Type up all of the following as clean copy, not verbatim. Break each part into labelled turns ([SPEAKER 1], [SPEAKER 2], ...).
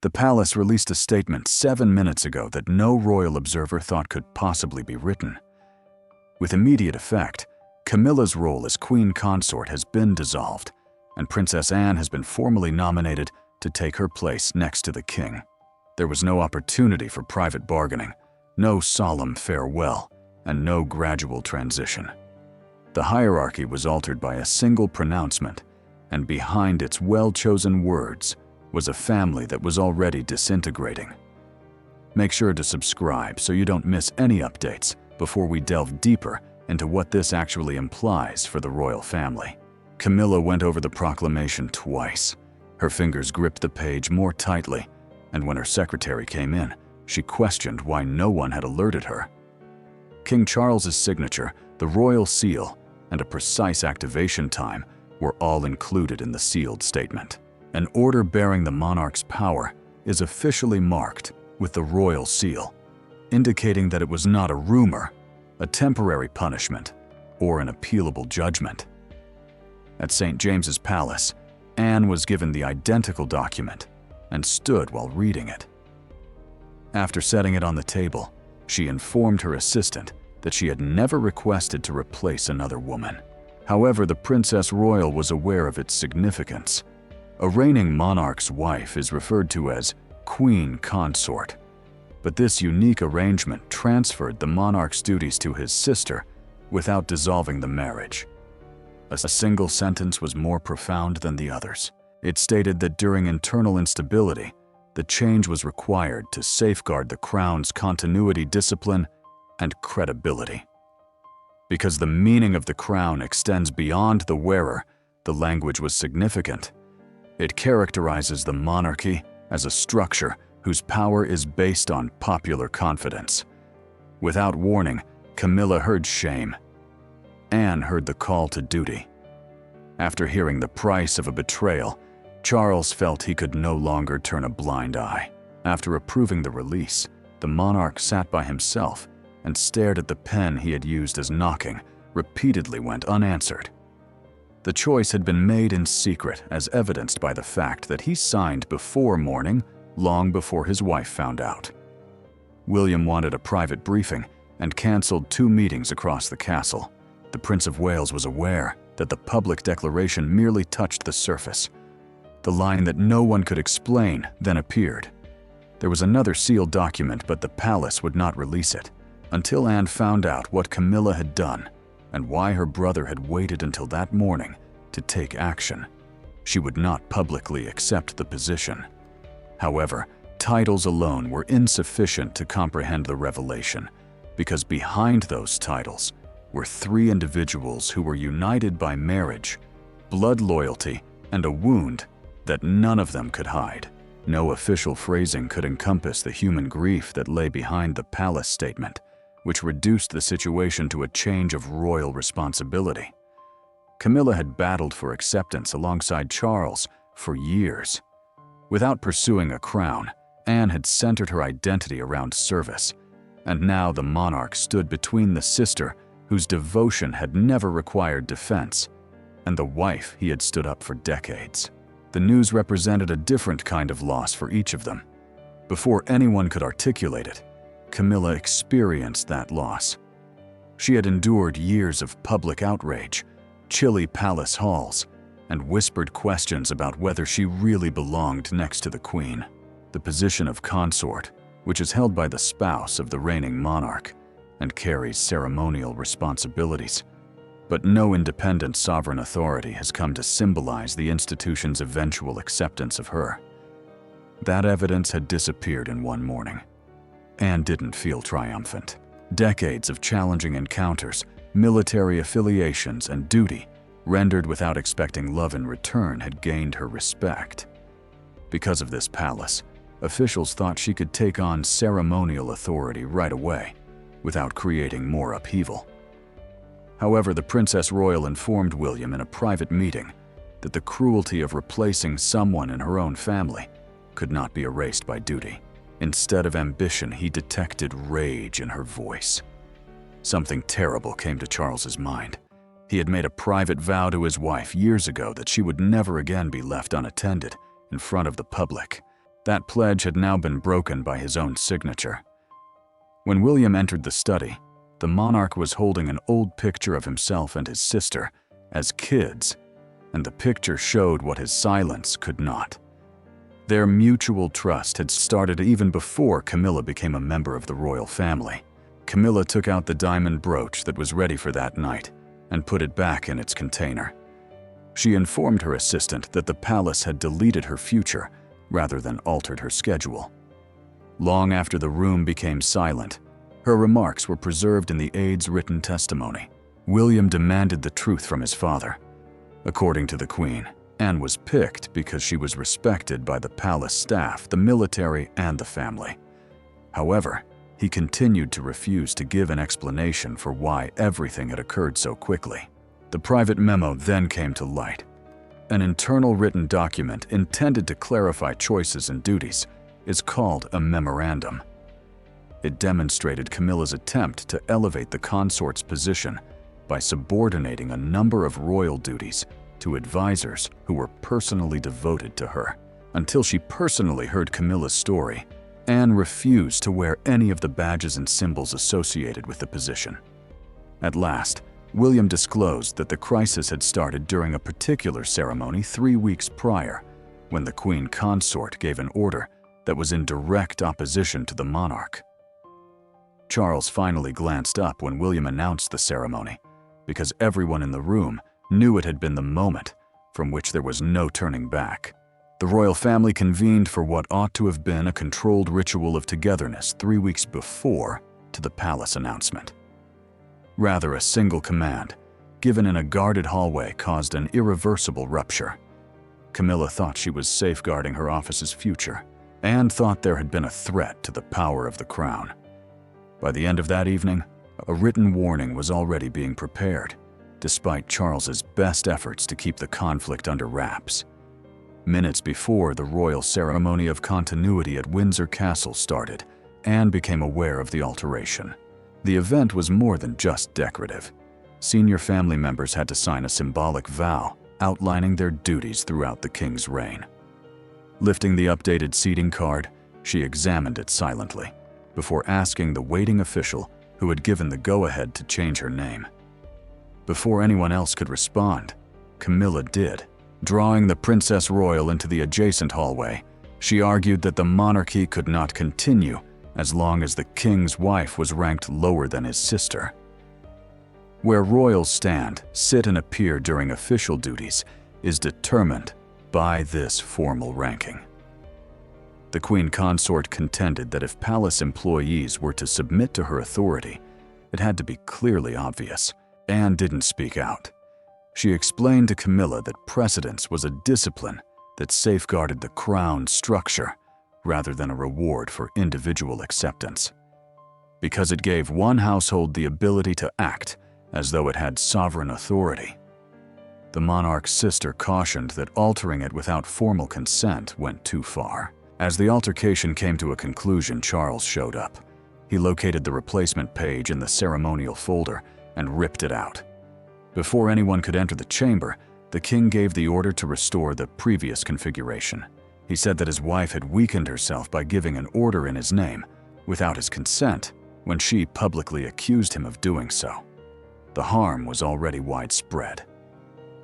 [SPEAKER 1] The palace released a statement 7 minutes ago that no royal observer thought could possibly be written. With immediate effect, Camilla's role as Queen Consort has been dissolved, and Princess Anne has been formally nominated to take her place next to the king. There was no opportunity for private bargaining, no solemn farewell, and no gradual transition. The hierarchy was altered by a single pronouncement, and behind its well-chosen words was a family that was already disintegrating. Make sure to subscribe so you don't miss any updates before we delve deeper into what this actually implies for the royal family. Camilla went over the proclamation twice. Her fingers gripped the page more tightly, and when her secretary came in, she questioned why no one had alerted her. King Charles's signature, the royal seal, and a precise activation time were all included in the sealed statement. An order bearing the monarch's power is officially marked with the royal seal, indicating that it was not a rumor, a temporary punishment, or an appealable judgment. At St. James's Palace, Anne was given the identical document and stood while reading it. After setting it on the table, she informed her assistant that she had never requested to replace another woman. However, the Princess Royal was aware of its significance. A reigning monarch's wife is referred to as Queen Consort, but this unique arrangement transferred the monarch's duties to his sister without dissolving the marriage. A single sentence was more profound than the others. It stated that during internal instability, the change was required to safeguard the crown's continuity, discipline, and credibility. Because the meaning of the crown extends beyond the wearer, the language was significant. It characterizes the monarchy as a structure whose power is based on popular confidence. Without warning, Camilla heard shame. Anne heard the call to duty. After hearing the price of a betrayal, Charles felt he could no longer turn a blind eye. After approving the release, the monarch sat by himself and stared at the pen he had used as knocking repeatedly went unanswered. The choice had been made in secret, as evidenced by the fact that he signed before morning, long before his wife found out. William wanted a private briefing and canceled 2 meetings across the castle. The Prince of Wales was aware that the public declaration merely touched the surface. The line that no one could explain then appeared. There was another sealed document, but the palace would not release it until Anne found out what Camilla had done and why her brother had waited until that morning to take action. She would not publicly accept the position. However, titles alone were insufficient to comprehend the revelation, because behind those titles were 3 individuals who were united by marriage, blood loyalty, and a wound that none of them could hide. No official phrasing could encompass the human grief that lay behind the palace statement, which reduced the situation to a change of royal responsibility. Camilla had battled for acceptance alongside Charles for years. Without pursuing a crown, Anne had centered her identity around service, and now the monarch stood between the sister whose devotion had never required defense and the wife he had stood up for decades. The news represented a different kind of loss for each of them. Before anyone could articulate it, Camilla experienced that loss. She had endured years of public outrage, chilly palace halls, and whispered questions about whether she really belonged next to the queen. The position of consort, which is held by the spouse of the reigning monarch and carries ceremonial responsibilities, but no independent sovereign authority has come to symbolize the institution's eventual acceptance of her. That evidence had disappeared in one morning. Anne didn't feel triumphant. Decades of challenging encounters, military affiliations, and duty, rendered without expecting love in return, had gained her respect. Because of this palace, officials thought she could take on ceremonial authority right away, without creating more upheaval. However, the Princess Royal informed William in a private meeting that the cruelty of replacing someone in her own family could not be erased by duty. Instead of ambition, he detected rage in her voice. Something terrible came to Charles's mind. He had made a private vow to his wife years ago that she would never again be left unattended in front of the public. That pledge had now been broken by his own signature. When William entered the study, the monarch was holding an old picture of himself and his sister as kids, and the picture showed what his silence could not. Their mutual trust had started even before Camilla became a member of the royal family. Camilla took out the diamond brooch that was ready for that night and put it back in its container. She informed her assistant that the palace had deleted her future rather than altered her schedule. Long after the room became silent, her remarks were preserved in the aide's written testimony. William demanded the truth from his father. According to the Queen, Anne was picked because she was respected by the palace staff, the military, and the family. However, he continued to refuse to give an explanation for why everything had occurred so quickly. The private memo then came to light. An internal written document intended to clarify choices and duties is called a memorandum. It demonstrated Camilla's attempt to elevate the consort's position by subordinating a number of royal duties to advisors who were personally devoted to her. Until she personally heard Camilla's story, Anne refused to wear any of the badges and symbols associated with the position. At last, William disclosed that the crisis had started during a particular ceremony 3 weeks prior, when the Queen Consort gave an order that was in direct opposition to the monarch. Charles finally glanced up when William announced the ceremony, because everyone in the room knew it had been the moment from which there was no turning back. The royal family convened for what ought to have been a controlled ritual of togetherness 3 weeks before to the palace announcement. Rather, a single command, given in a guarded hallway, caused an irreversible rupture. Camilla thought she was safeguarding her office's future, and thought there had been a threat to the power of the crown. By the end of that evening, a written warning was already being prepared, despite Charles's best efforts to keep the conflict under wraps. Minutes before the royal ceremony of continuity at Windsor Castle started, Anne became aware of the alteration. The event was more than just decorative. Senior family members had to sign a symbolic vow outlining their duties throughout the king's reign. Lifting the updated seating card, she examined it silently, before asking the waiting official who had given the go-ahead to change her name. Before anyone else could respond, Camilla did. Drawing the Princess Royal into the adjacent hallway, she argued that the monarchy could not continue as long as the king's wife was ranked lower than his sister. Where royals stand, sit, and appear during official duties is determined by this formal ranking. The Queen Consort contended that if palace employees were to submit to her authority, it had to be clearly obvious. Anne didn't speak out. She explained to Camilla that precedence was a discipline that safeguarded the crown's structure rather than a reward for individual acceptance, because it gave one household the ability to act as though it had sovereign authority. The monarch's sister cautioned that altering it without formal consent went too far. As the altercation came to a conclusion, Charles showed up. He located the replacement page in the ceremonial folder and ripped it out. Before anyone could enter the chamber, the king gave the order to restore the previous configuration. He said that his wife had weakened herself by giving an order in his name, without his consent, when she publicly accused him of doing so. The harm was already widespread.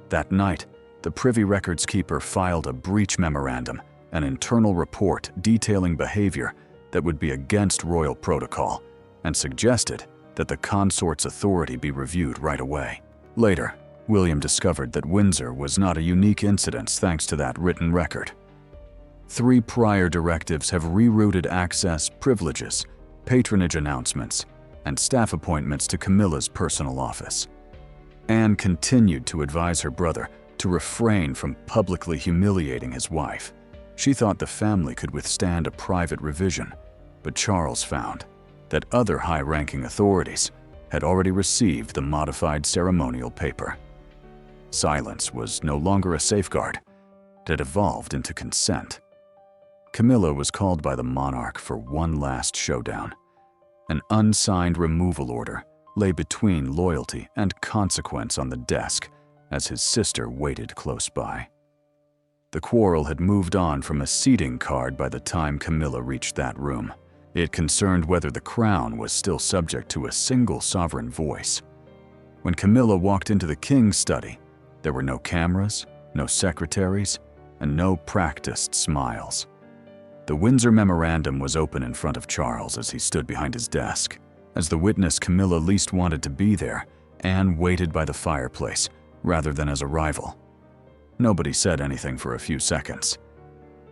[SPEAKER 1] That night, the Privy Records Keeper filed a breach memorandum, an internal report detailing behavior that would be against royal protocol, and suggested that the consort's authority be reviewed right away. Later, William discovered that Windsor was not a unique incident thanks to that written record. 3 prior directives have rerouted access, privileges, patronage announcements, and staff appointments to Camilla's personal office. Anne continued to advise her brother to refrain from publicly humiliating his wife. She thought the family could withstand a private revision, but Charles found that other high-ranking authorities had already received the modified ceremonial paper. Silence was no longer a safeguard. It had evolved into consent. Camilla was called by the monarch for one last showdown. An unsigned removal order lay between loyalty and consequence on the desk as his sister waited close by. The quarrel had moved on from a seating card by the time Camilla reached that room. It concerned whether the crown was still subject to a single sovereign voice. When Camilla walked into the king's study, there were no cameras, no secretaries, and no practiced smiles. The Windsor memorandum was open in front of Charles as he stood behind his desk. As the witness Camilla least wanted to be there, Anne waited by the fireplace rather than as a rival. Nobody said anything for a few seconds.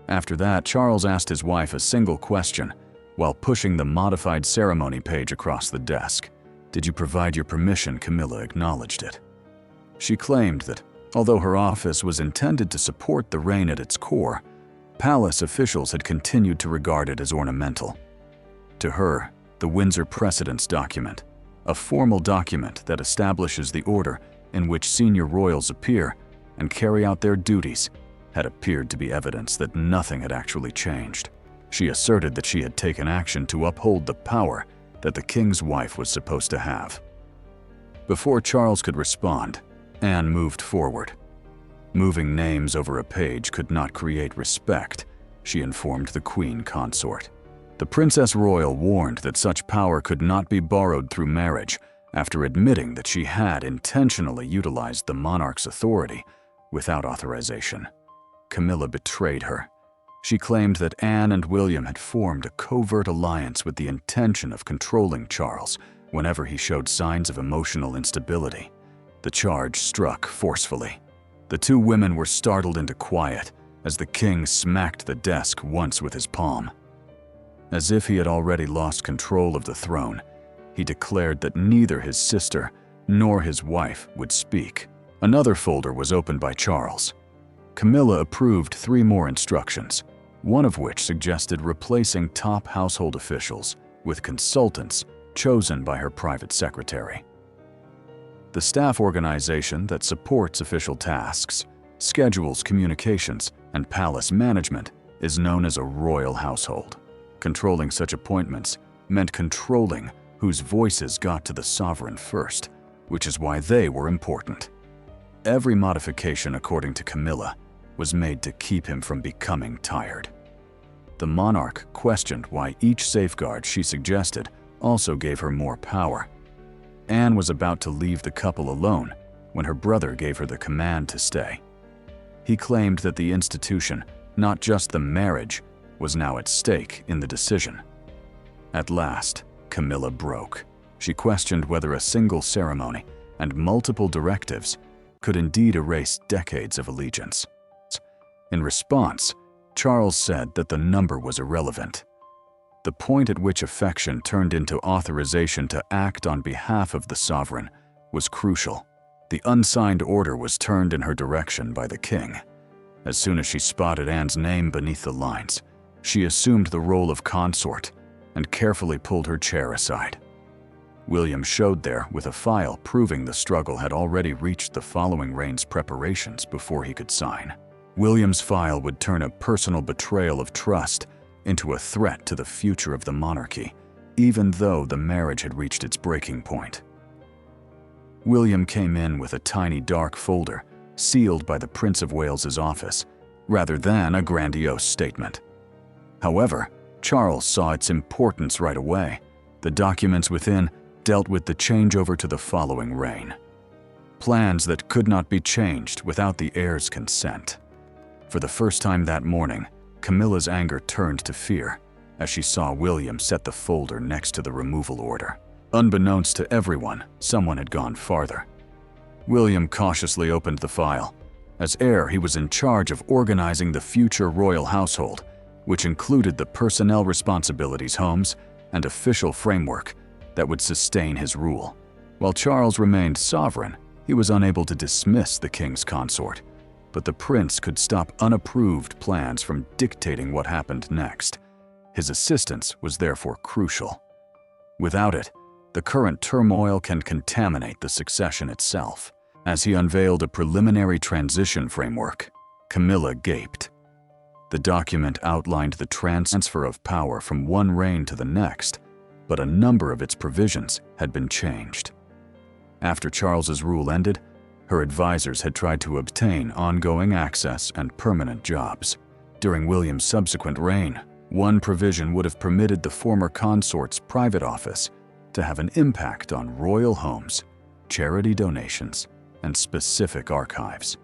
[SPEAKER 1] After that, Charles asked his wife a single question while pushing the modified ceremony page across the desk. "Did you provide your permission?" Camilla acknowledged it. She claimed that, although her office was intended to support the reign at its core, palace officials had continued to regard it as ornamental. To her, the Windsor Precedence document, a formal document that establishes the order in which senior royals appear and carry out their duties, had appeared to be evidence that nothing had actually changed. She asserted that she had taken action to uphold the power that the king's wife was supposed to have. Before Charles could respond, Anne moved forward. Moving names over a page could not create respect, she informed the Queen Consort. The Princess Royal warned that such power could not be borrowed through marriage, after admitting that she had intentionally utilized the monarch's authority without authorization. Camilla betrayed her. She claimed that Anne and William had formed a covert alliance with the intention of controlling Charles whenever he showed signs of emotional instability. The charge struck forcefully. The two women were startled into quiet as the king smacked the desk once with his palm. As if he had already lost control of the throne, he declared that neither his sister nor his wife would speak. Another folder was opened by Charles. Camilla approved 3 more instructions, one of which suggested replacing top household officials with consultants chosen by her private secretary. The staff organization that supports official tasks, schedules communications, and palace management is known as a royal household. Controlling such appointments meant controlling whose voices got to the sovereign first, which is why they were important. Every modification, according to Camilla, was made to keep him from becoming tired. The monarch questioned why each safeguard she suggested also gave her more power. Anne was about to leave the couple alone when her brother gave her the command to stay. He claimed that the institution, not just the marriage, was now at stake in the decision. At last, Camilla broke. She questioned whether a single ceremony and multiple directives could indeed erase decades of allegiance. In response, Charles said that the number was irrelevant. The point at which affection turned into authorization to act on behalf of the sovereign was crucial. The unsigned order was turned in her direction by the king. As soon as she spotted Anne's name beneath the lines, she assumed the role of consort and carefully pulled her chair aside. William showed there with a file proving the struggle had already reached the following reign's preparations before he could sign. William's file would turn a personal betrayal of trust into a threat to the future of the monarchy, even though the marriage had reached its breaking point. William came in with a tiny dark folder, sealed by the Prince of Wales's office, rather than a grandiose statement. However, Charles saw its importance right away. The documents within dealt with the changeover to the following reign. Plans that could not be changed without the heir's consent. For the first time that morning, Camilla's anger turned to fear as she saw William set the folder next to the removal order. Unbeknownst to everyone, someone had gone farther. William cautiously opened the file. As heir, he was in charge of organizing the future royal household, which included the personnel responsibilities, homes, and official framework that would sustain his rule. While Charles remained sovereign, he was unable to dismiss the king's consort, but the prince could stop unapproved plans from dictating what happened next. His assistance was therefore crucial. Without it, the current turmoil can contaminate the succession itself. As he unveiled a preliminary transition framework, Camilla gaped. The document outlined the transfer of power from one reign to the next, but a number of its provisions had been changed. After Charles's rule ended, Her advisors had tried to obtain ongoing access and permanent jobs. During William's subsequent reign, one provision would have permitted the former consort's private office to have an impact on royal homes, charity donations, and specific archives.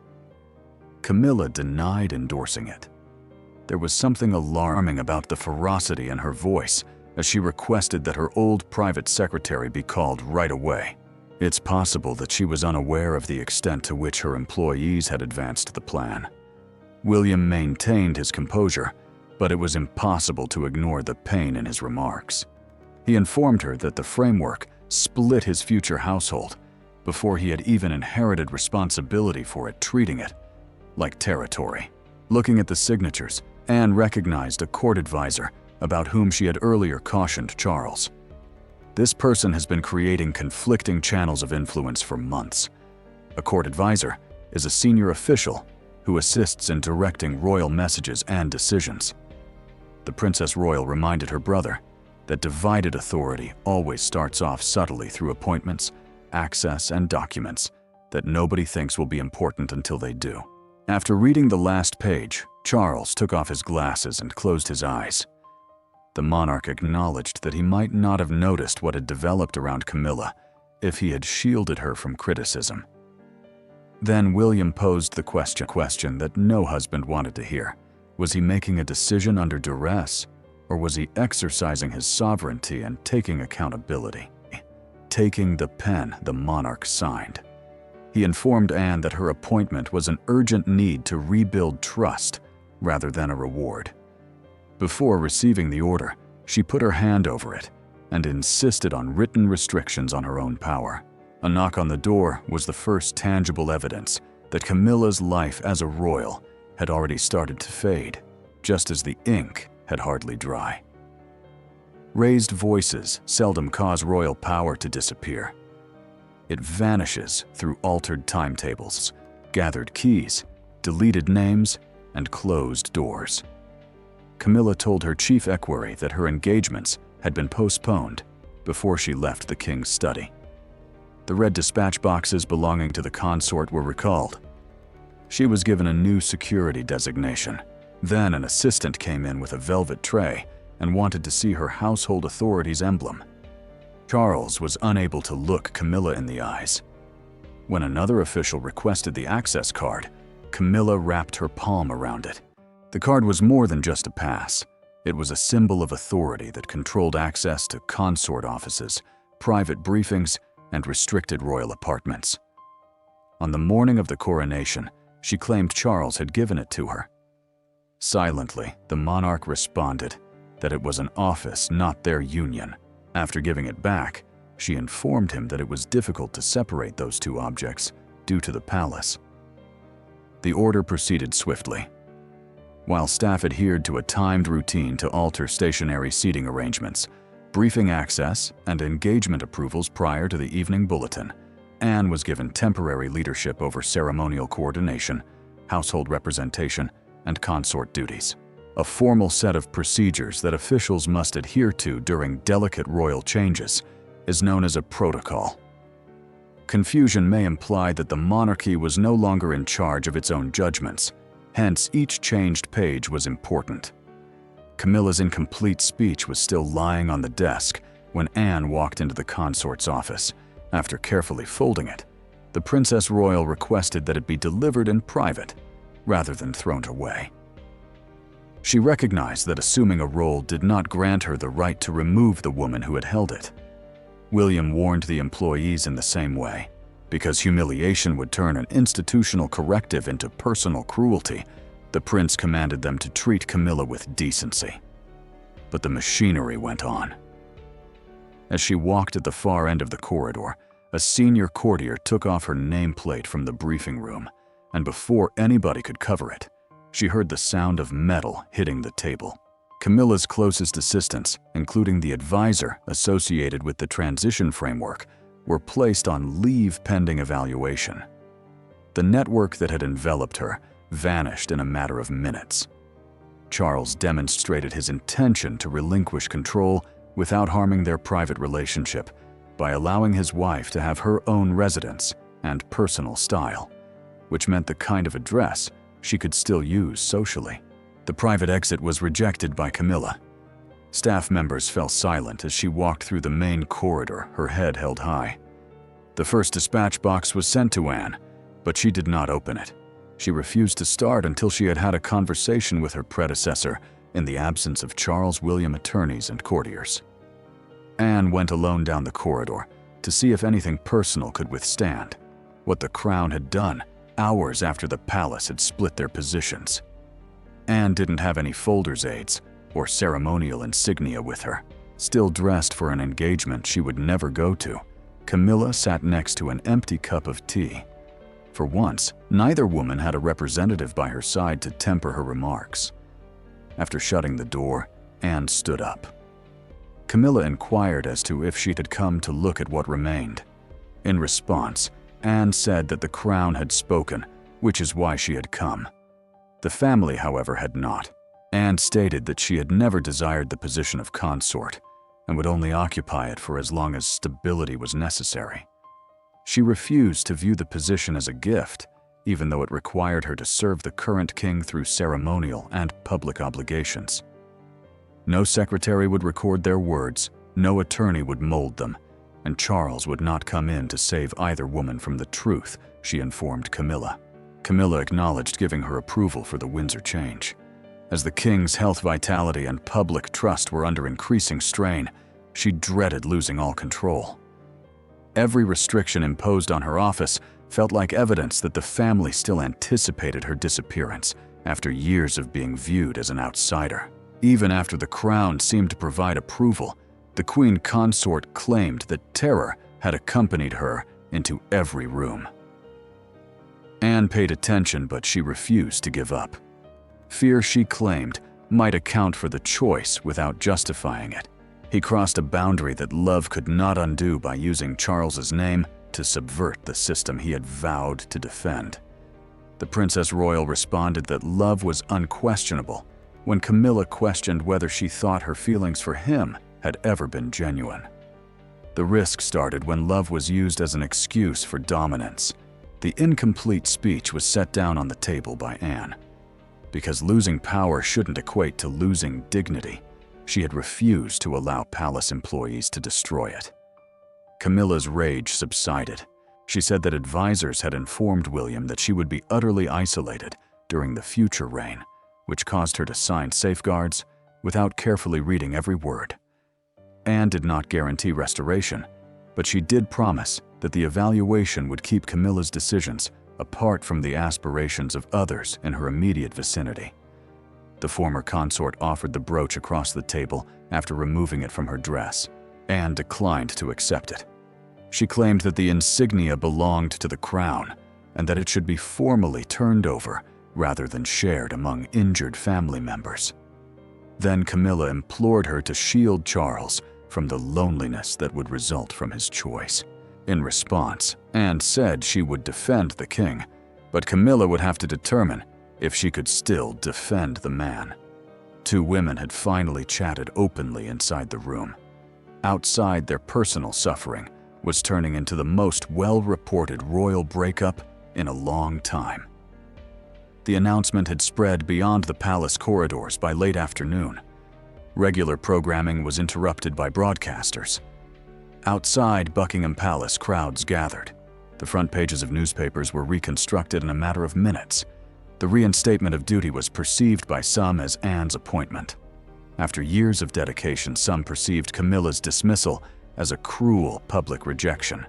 [SPEAKER 1] Camilla denied endorsing it. There was something alarming about the ferocity in her voice as she requested that her old private secretary be called right away. It's possible that she was unaware of the extent to which her employees had advanced the plan. William maintained his composure, but it was impossible to ignore the pain in his remarks. He informed her that the framework split his future household before he had even inherited responsibility for it, treating it like territory. Looking at the signatures, Anne recognized a court advisor about whom she had earlier cautioned Charles. This person has been creating conflicting channels of influence for months. A court advisor is a senior official who assists in directing royal messages and decisions. The Princess Royal reminded her brother that divided authority always starts off subtly through appointments, access, and documents that nobody thinks will be important until they do. After reading the last page, Charles took off his glasses and closed his eyes. The monarch acknowledged that he might not have noticed what had developed around Camilla if he had shielded her from criticism. Then William posed the question that no husband wanted to hear. Was he making a decision under duress, or was he exercising his sovereignty and taking accountability? Taking the pen the monarch signed. He informed Anne that her appointment was an urgent need to rebuild trust rather than a reward. Before receiving the order, she put her hand over it and insisted on written restrictions on her own power. A knock on the door was the first tangible evidence that Camilla's life as a royal had already started to fade, just as the ink had hardly dry. Raised voices seldom cause royal power to disappear. It vanishes through altered timetables, gathered keys, deleted names, and closed doors. Camilla told her chief equerry that her engagements had been postponed before she left the king's study. The red dispatch boxes belonging to the consort were recalled. She was given a new security designation. Then an assistant came in with a velvet tray and wanted to see her household authority's emblem. Charles was unable to look Camilla in the eyes. When another official requested the access card, Camilla wrapped her palm around it. The card was more than just a pass. It was a symbol of authority that controlled access to consort offices, private briefings, and restricted royal apartments. On the morning of the coronation, she claimed Charles had given it to her. Silently, the monarch responded that it was an office, not their union. After giving it back, she informed him that it was difficult to separate those two objects due to the palace. The order proceeded swiftly. While staff adhered to a timed routine to alter stationary seating arrangements, briefing access, and engagement approvals prior to the evening bulletin, Anne was given temporary leadership over ceremonial coordination, household representation, and consort duties. A formal set of procedures that officials must adhere to during delicate royal changes is known as a protocol. Confusion may imply that the monarchy was no longer in charge of its own judgments, hence each changed page was important. Camilla's incomplete speech was still lying on the desk when Anne walked into the consort's office. After carefully folding it, the Princess Royal requested that it be delivered in private rather than thrown away. She recognized that assuming a role did not grant her the right to remove the woman who had held it. William warned the employees in the same way. Because humiliation would turn an institutional corrective into personal cruelty, the prince commanded them to treat Camilla with decency. But the machinery went on. As she walked at the far end of the corridor, a senior courtier took off her nameplate from the briefing room, and before anybody could cover it, she heard the sound of metal hitting the table. Camilla's closest assistants, including the advisor associated with the transition framework, were placed on leave pending evaluation. The network that had enveloped her vanished in a matter of minutes. Charles demonstrated his intention to relinquish control without harming their private relationship by allowing his wife to have her own residence and personal style, which meant the kind of address she could still use socially. The private exit was rejected by Camilla. Staff members fell silent as she walked through the main corridor, her head held high. The first dispatch box was sent to Anne, but she did not open it. She refused to start until she had had a conversation with her predecessor in the absence of Charles William attorneys and courtiers. Anne went alone down the corridor to see if anything personal could withstand what the crown had done hours after the palace had split their positions. Anne didn't have any folders aids or ceremonial insignia with her. Still dressed for an engagement she would never go to, Camilla sat next to an empty cup of tea. For once, neither woman had a representative by her side to temper her remarks. After shutting the door, Anne stood up. Camilla inquired as to if she had come to look at what remained. In response, Anne said that the crown had spoken, which is why she had come. The family, however, had not. Anne stated that she had never desired the position of consort and would only occupy it for as long as stability was necessary. She refused to view the position as a gift, even though it required her to serve the current king through ceremonial and public obligations. No secretary would record their words, no attorney would mold them, and Charles would not come in to save either woman from the truth, she informed Camilla. Camilla acknowledged giving her approval for the Windsor change. As the king's health, vitality, and public trust were under increasing strain, she dreaded losing all control. Every restriction imposed on her office felt like evidence that the family still anticipated her disappearance after years of being viewed as an outsider. Even after the crown seemed to provide approval, the Queen Consort claimed that terror had accompanied her into every room. Anne paid attention, but she refused to give up. Fear, she claimed, might account for the choice without justifying it. He crossed a boundary that love could not undo by using Charles's name to subvert the system he had vowed to defend. The Princess Royal responded that love was unquestionable when Camilla questioned whether she thought her feelings for him had ever been genuine. The risk started when love was used as an excuse for dominance. The incomplete speech was set down on the table by Anne. Because losing power shouldn't equate to losing dignity, she had refused to allow palace employees to destroy it. Camilla's rage subsided. She said that advisors had informed William that she would be utterly isolated during the future reign, which caused her to sign safeguards without carefully reading every word. Anne did not guarantee restoration, but she did promise that the evaluation would keep Camilla's decisions apart from the aspirations of others in her immediate vicinity. The former consort offered the brooch across the table after removing it from her dress. Anne declined to accept it. She claimed that the insignia belonged to the crown and that it should be formally turned over rather than shared among injured family members. Then Camilla implored her to shield Charles from the loneliness that would result from his choice. In response, Anne said she would defend the king, but Camilla would have to determine if she could still defend the man. Two women had finally chatted openly inside the room. Outside, their personal suffering was turning into the most well-reported royal breakup in a long time. The announcement had spread beyond the palace corridors by late afternoon. Regular programming was interrupted by broadcasters. Outside Buckingham Palace, crowds gathered. The front pages of newspapers were reconstructed in a matter of minutes. The reinstatement of duty was perceived by some as Anne's appointment. After years of dedication, some perceived Camilla's dismissal as a cruel public rejection.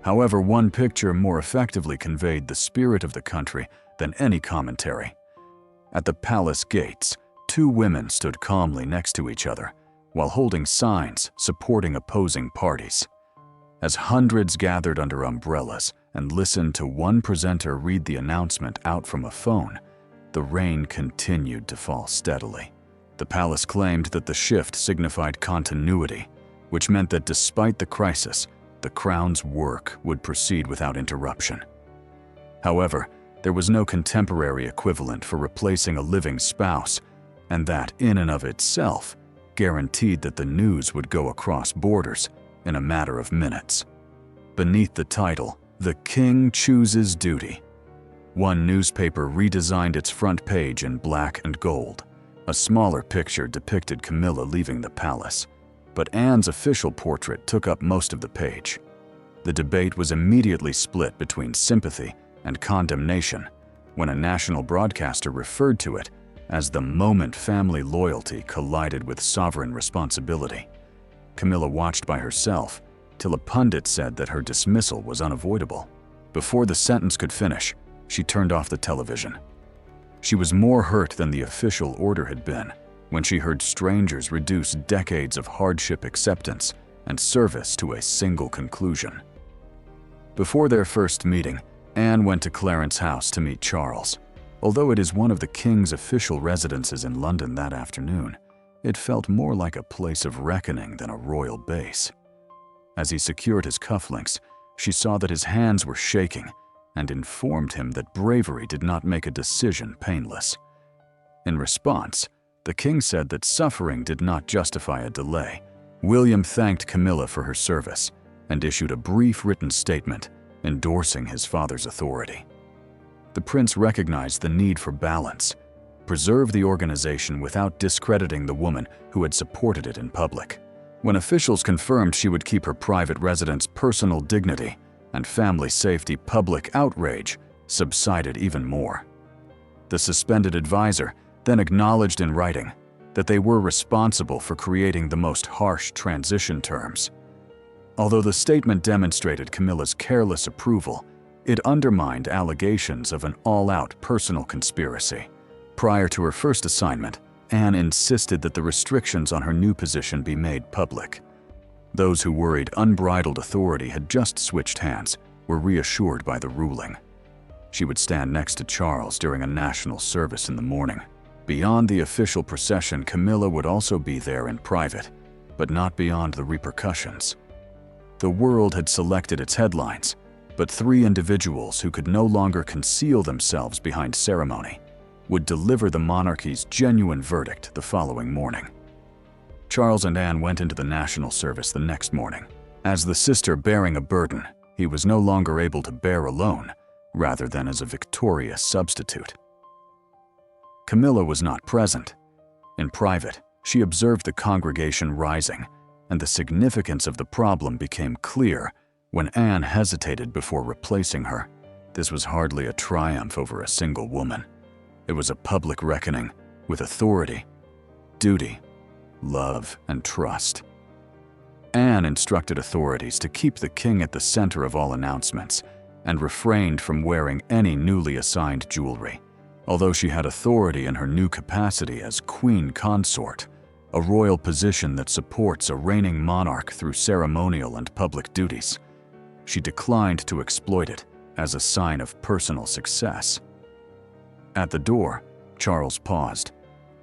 [SPEAKER 1] However, one picture more effectively conveyed the spirit of the country than any commentary. At the palace gates, two women stood calmly next to each other while holding signs supporting opposing parties. As hundreds gathered under umbrellas and listened to one presenter read the announcement out from a phone, the rain continued to fall steadily. The palace claimed that the shift signified continuity, which meant that despite the crisis, the crown's work would proceed without interruption. However, there was no contemporary equivalent for replacing a living spouse, and that, in and of itself, guaranteed that the news would go across borders in a matter of minutes. Beneath the title, The King Chooses Duty. One newspaper redesigned its front page in black and gold. A smaller picture depicted Camilla leaving the palace, but Anne's official portrait took up most of the page. The debate was immediately split between sympathy and condemnation when a national broadcaster referred to it as the moment family loyalty collided with sovereign responsibility. Camilla watched by herself till a pundit said that her dismissal was unavoidable. Before the sentence could finish, she turned off the television. She was more hurt than the official order had been when she heard strangers reduce decades of hardship acceptance and service to a single conclusion. Before their first meeting, Anne went to Clarence's house to meet Charles. Although it is one of the King's official residences in London that afternoon, it felt more like a place of reckoning than a royal base. As he secured his cufflinks, she saw that his hands were shaking and informed him that bravery did not make a decision painless. In response, the king said that suffering did not justify a delay. William thanked Camilla for her service and issued a brief written statement endorsing his father's authority. The prince recognized the need for balance, preserve the organization without discrediting the woman who had supported it in public. When officials confirmed she would keep her private residence, personal dignity and family safety, public outrage subsided even more. The suspended advisor then acknowledged in writing that they were responsible for creating the most harsh transition terms. Although the statement demonstrated Camilla's careless approval, it undermined allegations of an all-out personal conspiracy. Prior to her first assignment, Anne insisted that the restrictions on her new position be made public. Those who worried unbridled authority had just switched hands were reassured by the ruling. She would stand next to Charles during a national service in the morning. Beyond the official procession, Camilla would also be there in private, but not beyond the repercussions. The world had selected its headlines, but 3 individuals who could no longer conceal themselves behind ceremony would deliver the monarchy's genuine verdict the following morning. Charles and Anne went into the national service the next morning. As the sister bearing a burden he was no longer able to bear alone, rather than as a victorious substitute. Camilla was not present. In private, she observed the congregation rising, and the significance of the problem became clear when Anne hesitated before replacing her. This was hardly a triumph over a single woman. It was a public reckoning with authority, duty, love, and trust. Anne instructed authorities to keep the king at the center of all announcements and refrained from wearing any newly assigned jewelry. Although she had authority in her new capacity as Queen Consort, a royal position that supports a reigning monarch through ceremonial and public duties, she declined to exploit it as a sign of personal success. At the door, Charles paused,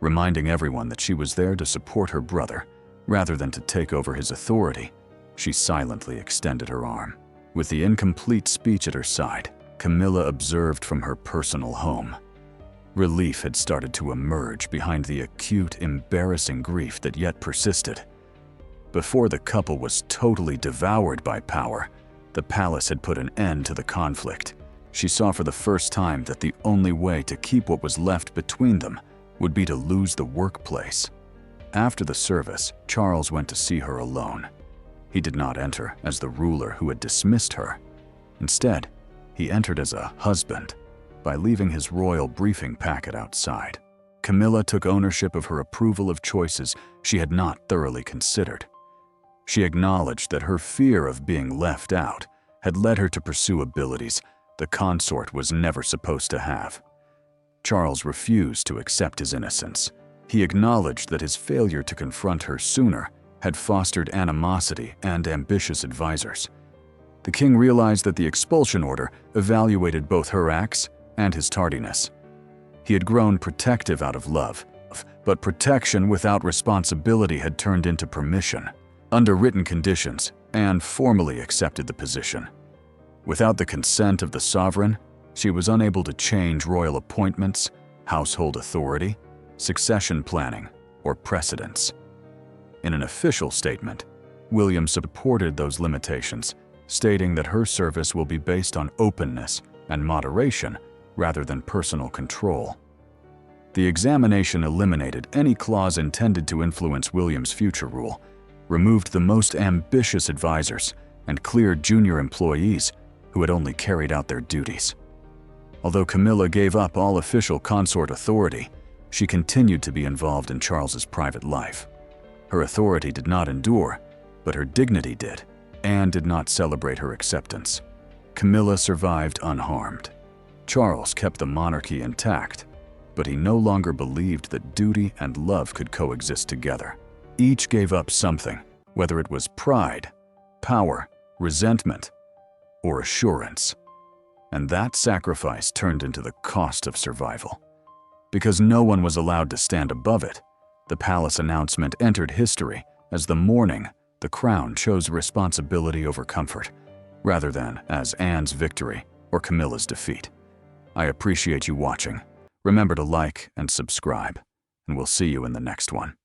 [SPEAKER 1] reminding everyone that she was there to support her brother, rather than to take over his authority. She silently extended her arm. With the incomplete speech at her side, Camilla observed from her personal home. Relief had started to emerge behind the acute, embarrassing grief that yet persisted. Before the couple was totally devoured by power, the palace had put an end to the conflict. She saw for the first time that the only way to keep what was left between them would be to lose the workplace. After the service, Charles went to see her alone. He did not enter as the ruler who had dismissed her. Instead, he entered as a husband by leaving his royal briefing packet outside. Camilla took ownership of her approval of choices she had not thoroughly considered. She acknowledged that her fear of being left out had led her to pursue abilities the consort was never supposed to have. Charles refused to accept his innocence. He acknowledged that his failure to confront her sooner had fostered animosity and ambitious advisors. The king realized that the expulsion order evaluated both her acts and his tardiness. He had grown protective out of love, but protection without responsibility had turned into permission. Under written conditions, Anne formally accepted the position. Without the consent of the sovereign, she was unable to change royal appointments, household authority, succession planning, or precedents. In an official statement, William supported those limitations, stating that her service will be based on openness and moderation rather than personal control. The examination eliminated any clause intended to influence William's future rule, removed the most ambitious advisors, and cleared junior employees who had only carried out their duties. Although Camilla gave up all official consort authority, she continued to be involved in Charles's private life. Her authority did not endure, but her dignity did. Anne did not celebrate her acceptance. Camilla survived unharmed. Charles kept the monarchy intact, but he no longer believed that duty and love could coexist together. Each gave up something, whether it was pride, power, resentment, or assurance. And that sacrifice turned into the cost of survival. Because no one was allowed to stand above it, the palace announcement entered history as the morning the crown chose responsibility over comfort, rather than as Anne's victory or Camilla's defeat. I appreciate you watching. Remember to like and subscribe, and we'll see you in the next one.